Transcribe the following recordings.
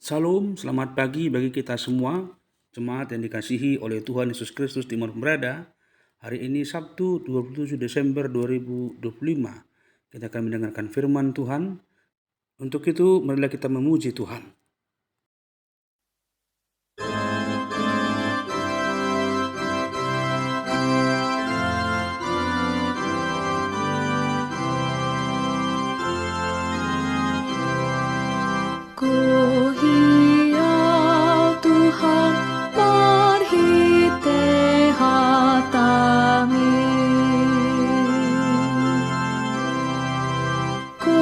Salam, selamat pagi bagi kita semua, jemaat yang dikasihi oleh Tuhan Yesus Kristus dimanapun berada. Hari ini Sabtu 27 Desember 2025. Kita akan mendengarkan firman Tuhan. Untuk itu, marilah kita memuji Tuhan. Ku hiau Tuhan marhite hatami. Ku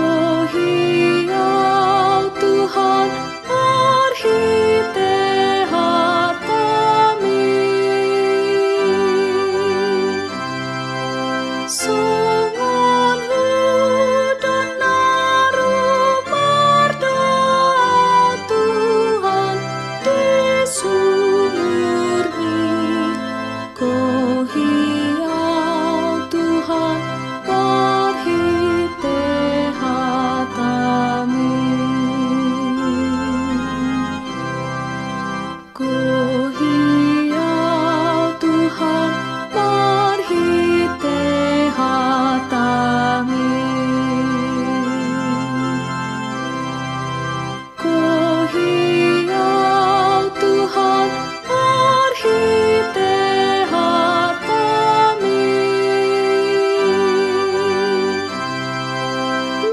hiau Tuhan marhite hatami. Sungun hudan naru berdoa Tuhan di sumurni. Ku hiau Tuhan marhite hatami. Ku hiau Tuhan marhite hatami. Ku hiau Tuhan marhite hatami.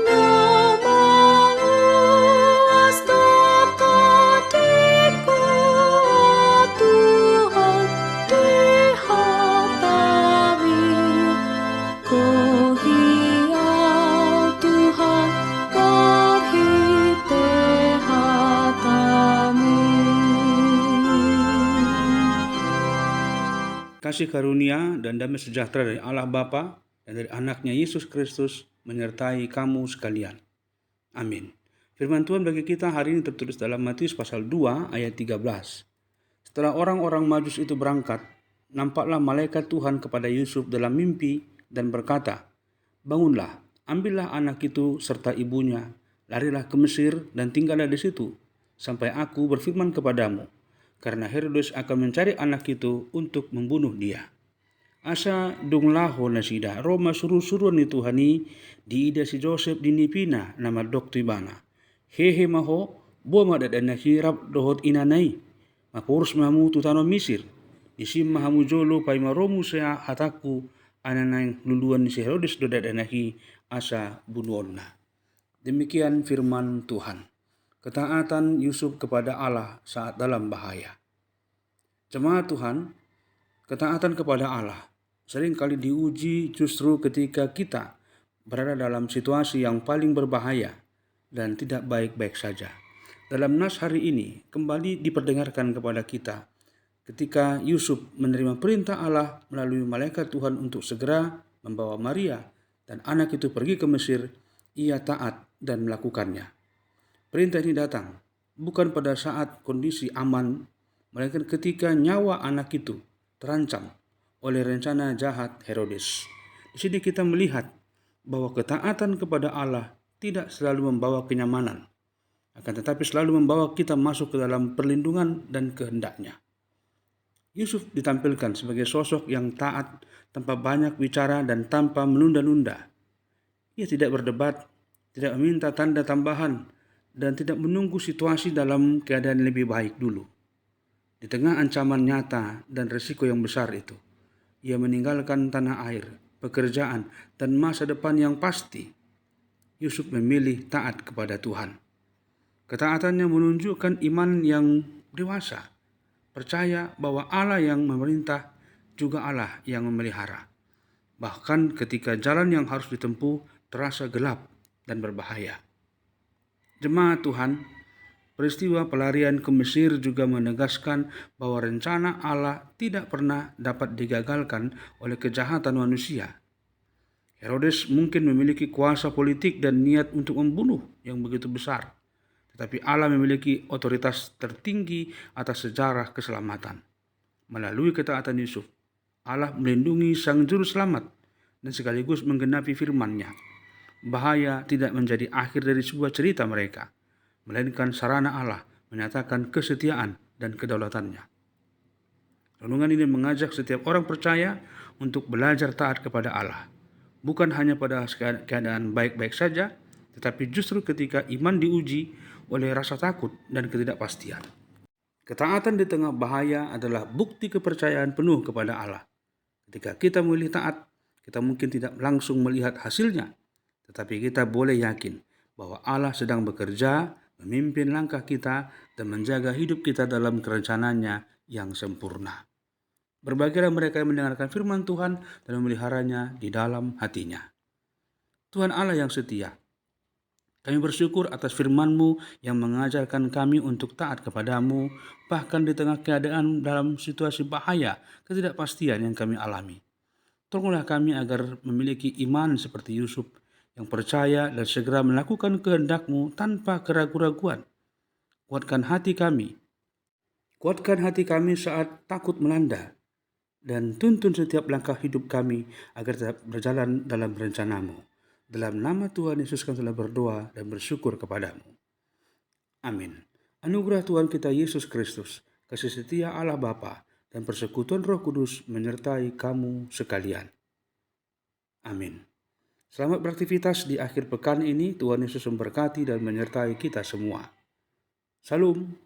Namamu astaka diku Tuhan di hatami. Ku hiau Tuhan marhite hatami. Kasih karunia dan damai sejahtera dari Allah Bapa dan dari anaknya Yesus Kristus menyertai kamu sekalian. Amin. Firman Tuhan bagi kita hari ini tertulis dalam Matius pasal 2 ayat 13. Setelah orang-orang Majus itu berangkat, nampaklah malaikat Tuhan kepada Yusuf dalam mimpi dan berkata, "Bangunlah, ambillah anak itu serta ibunya, larilah ke Mesir dan tinggallah di situ, sampai aku berfirman kepadamu, karena Herodes akan mencari anak itu untuk membunuh dia." Asa dunglaho na sida, Roma suruh-suruh ni Tuhani, di ida si Joseph di nipina nama dokti bana. Hehe maho, buama dadana hirap dohot inanai, mapurus mamu tutano Misir, isim mahamu jolo pai maromu sea hataku, ananang luluan ni si Herodes do dadanahi asa bunuonna. Demikian firman Tuhan. Ketaatan Yusuf kepada Allah saat dalam bahaya. Jemaat Tuhan, ketaatan kepada Allah seringkali diuji justru ketika kita berada dalam situasi yang paling berbahaya dan tidak baik-baik saja. Dalam nas hari ini kembali diperdengarkan kepada kita ketika Yusuf menerima perintah Allah melalui malaikat Tuhan untuk segera membawa Maria dan anak itu pergi ke Mesir, ia taat dan melakukannya. Perintah ini datang bukan pada saat kondisi aman, melainkan ketika nyawa anak itu terancam oleh rencana jahat Herodes. Di sini kita melihat bahwa ketaatan kepada Allah tidak selalu membawa kenyamanan, akan tetapi selalu membawa kita masuk ke dalam perlindungan dan kehendak-Nya. Yusuf ditampilkan sebagai sosok yang taat tanpa banyak bicara dan tanpa menunda-nunda. Ia tidak berdebat, tidak meminta tanda tambahan, dan tidak menunggu situasi dalam keadaan lebih baik dulu. Di tengah ancaman nyata dan risiko yang besar itu, ia meninggalkan tanah air, pekerjaan, dan masa depan yang pasti. Yusuf memilih taat kepada Tuhan. Ketaatannya menunjukkan iman yang dewasa, percaya bahwa Allah yang memerintah juga Allah yang memelihara. Bahkan ketika jalan yang harus ditempuh terasa gelap dan berbahaya. Jemaat Tuhan, peristiwa pelarian ke Mesir juga menegaskan bahwa rencana Allah tidak pernah dapat digagalkan oleh kejahatan manusia. Herodes mungkin memiliki kuasa politik dan niat untuk membunuh yang begitu besar, tetapi Allah memiliki otoritas tertinggi atas sejarah keselamatan. Melalui ketaatan Yusuf, Allah melindungi sang juru selamat dan sekaligus menggenapi firman-Nya. Bahaya tidak menjadi akhir dari sebuah cerita mereka, melainkan sarana Allah menyatakan kesetiaan dan kedaulatannya. Renungan ini mengajak setiap orang percaya untuk belajar taat kepada Allah, bukan hanya pada keadaan baik-baik saja, tetapi justru ketika iman diuji oleh rasa takut dan ketidakpastian. Ketaatan di tengah bahaya adalah bukti kepercayaan penuh kepada Allah. Ketika kita memilih taat, kita mungkin tidak langsung melihat hasilnya, tetapi kita boleh yakin bahwa Allah sedang bekerja, memimpin langkah kita, dan menjaga hidup kita dalam kerencananya yang sempurna. Berbahagialah mereka yang mendengarkan firman Tuhan dan memeliharanya di dalam hatinya. Tuhan Allah yang setia, kami bersyukur atas firman-Mu yang mengajarkan kami untuk taat kepadamu, bahkan di tengah keadaan dalam situasi bahaya, ketidakpastian yang kami alami. Tolonglah kami agar memiliki iman seperti Yusuf, yang percaya dan segera melakukan kehendak-Mu tanpa keraguan-raguan. Kuatkan hati kami saat takut melanda, dan tuntun setiap langkah hidup kami agar tetap berjalan dalam rencana-Mu. Dalam nama Tuhan Yesus kami telah berdoa dan bersyukur kepadamu. Amin. Anugerah Tuhan kita Yesus Kristus, kasih setia Allah Bapa, dan persekutuan Roh Kudus menyertai kamu sekalian. Amin. Selamat beraktivitas di akhir pekan ini. Tuhan Yesus memberkati dan menyertai kita semua. Salam.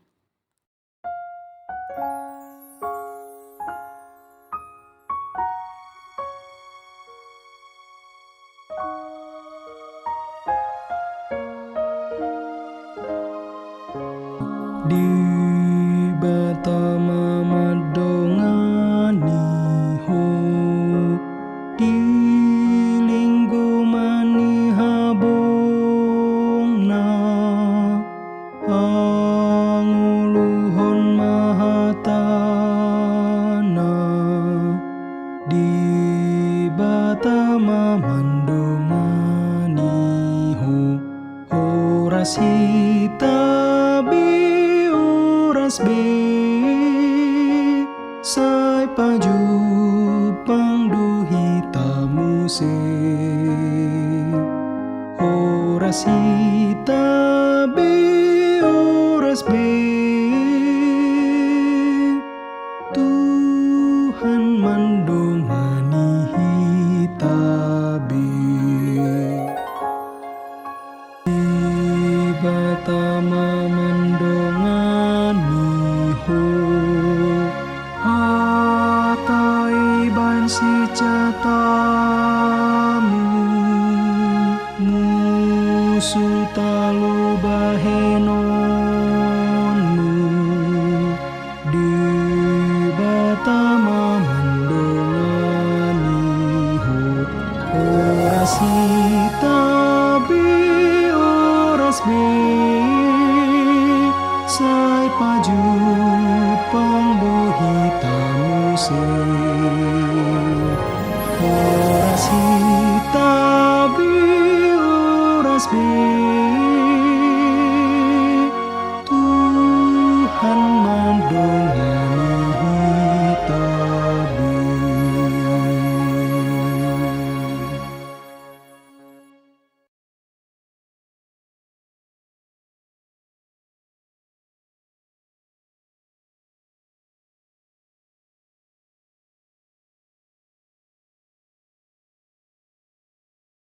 Di batama madongani ho, di linggo mani habong na, anguluhon mahatana, di batama mandongani ho, orasita be sai paju pangduhi tamu se orasita be oras be Tuhan mandongani hitabe di batama mandongani hatai ban si catamu musuh talu bahenonmu di batama mandongani orasita bi oras be sai paju pangdohi tamu se orasita bi oras be